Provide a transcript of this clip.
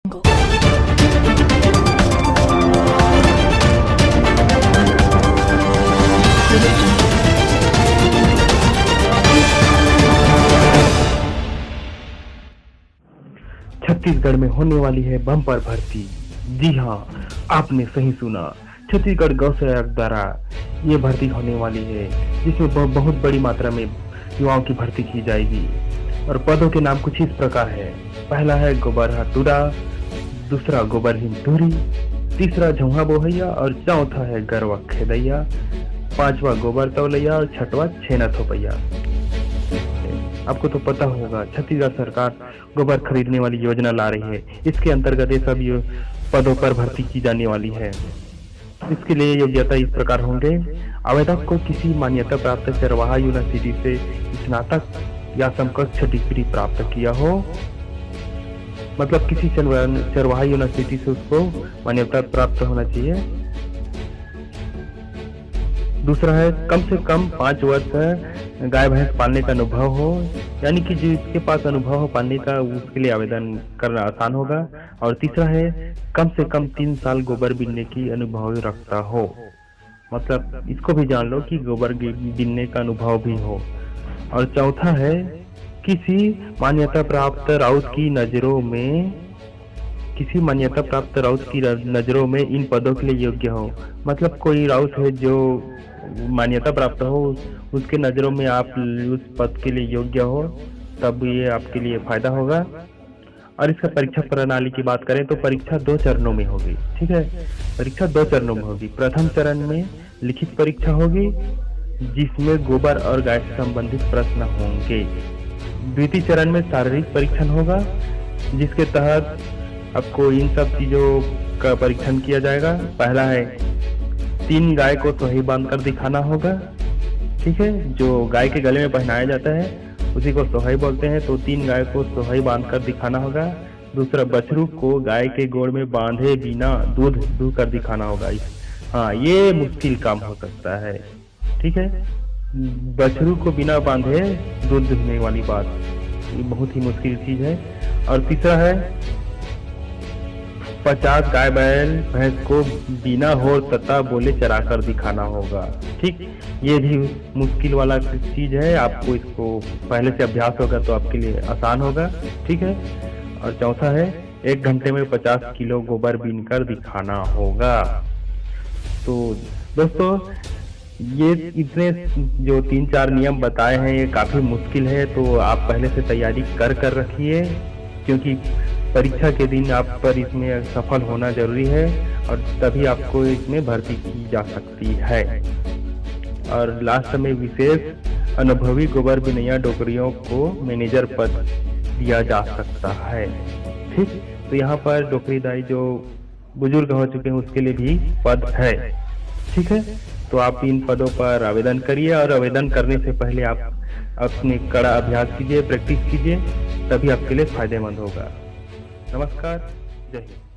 छत्तीसगढ़ में होने वाली है बम्पर भर्ती। जी हाँ, आपने सही सुना। छत्तीसगढ़ गौ सेवक द्वारा ये भर्ती होने वाली है, जिसमें बहुत बड़ी मात्रा में युवाओं की भर्ती की जाएगी। और पदों के नाम कुछ इस प्रकार है। पहला है गोबरहा टूरा, दूसरा गोबरहीन टूरी, तीसरा झुंहा बोहैया और चौथा है गरवा खेदैया, पांचवा गोबर तौलैया और छठवा छेना थोपैया। आपको तो पता होगा, छत्तीसगढ़ सरकार गोबर खरीदने वाली योजना ला रही है। इसके अंतर्गत ये सब पदों पर भर्ती की जाने वाली है। इसके लिए योग्यता इस प्रकार होंगे। आवेदक को किसी मान्यता प्राप्त चरवाहा यूनिवर्सिटी से स्नातक या समकक्ष डिग्री प्राप्त किया हो, मतलब किसी चरवाहा यूनिवर्सिटी से उसको मान्यता प्राप्त होना चाहिए। दूसरा है कम से कम 5 वर्ष गाय भैंस पालने का अनुभव हो, यानी कि जिसके पास अनुभव हो पालने का, उसके लिए आवेदन करना आसान होगा। और तीसरा है कम से कम 3 साल गोबर बीनने की अनुभव रखता हो, मतलब इसको भी जान लो कि गोबर बीनने का अनुभव भी हो। और चौथा है किसी मान्यता प्राप्त राउत की नजरों में इन पदों के लिए योग्य हो, मतलब कोई राउत है जो मान्यता प्राप्त हो, उसके नजरों में आप उस पद के लिए योग्य हो, तब ये आपके लिए फायदा होगा। और इसका परीक्षा प्रणाली की बात करें तो परीक्षा 2 चरणों में होगी। ठीक है, परीक्षा 2 चरणों में होगी। प्रथम चरण में लिखित परीक्षा होगी, जिसमें गोबर और गाय से संबंधित प्रश्न होंगे। द्वितीय चरण में शारीरिक परीक्षण होगा, जिसके तहत आपको इन सब चीजों का परीक्षण किया जाएगा। पहला है 3 गाय को सोही बांधकर दिखाना होगा। ठीक है, जो गाय के गले में पहनाया जाता है उसी को सोहई बोलते हैं, तो 3 गाय को सोहई बांधकर दिखाना होगा। दूसरा, बछरू को गाय के गोड़ में बांधे बिना दूध दूकर दिखाना होगा। हाँ, ये मुश्किल काम हो सकता है। ठीक है, बछरू को बिना बांधे दूध दूहने वाली बात, ये बहुत ही मुश्किल चीज है। और तीसरा है 50 गाय बैल भैंस को बिना होर तथा बोले चराकर दिखाना होगा। ठीक, ये भी मुश्किल वाला चीज है। आपको इसको पहले से अभ्यास होगा तो आपके लिए आसान होगा। ठीक है, और चौथा है 1 घंटे में 50 किलो गोबर बीनकर दिखाना होगा। तो दोस्तों, ये इतने जो 3-4 नियम बताए हैं, ये काफी मुश्किल है, तो आप पहले से तैयारी कर रखिए, क्योंकि परीक्षा के दिन आप पर इसमें सफल होना जरूरी है, और तभी आपको इसमें भर्ती की जा सकती है। और लास्ट में विशेष अनुभवी गोबर बिनैया डोकरियों को मैनेजर पद दिया जा सकता है। ठीक, तो यहाँ पर डोकरीदाई जो बुजुर्ग हो चुके हैं उसके लिए भी पद है। ठीक है, तो आप इन पदों पर आवेदन करिए, और आवेदन करने से पहले आप अपने कड़ा अभ्यास कीजिए, प्रैक्टिस कीजिए, तभी आपके लिए फायदेमंद होगा। नमस्कार, जय हिंद।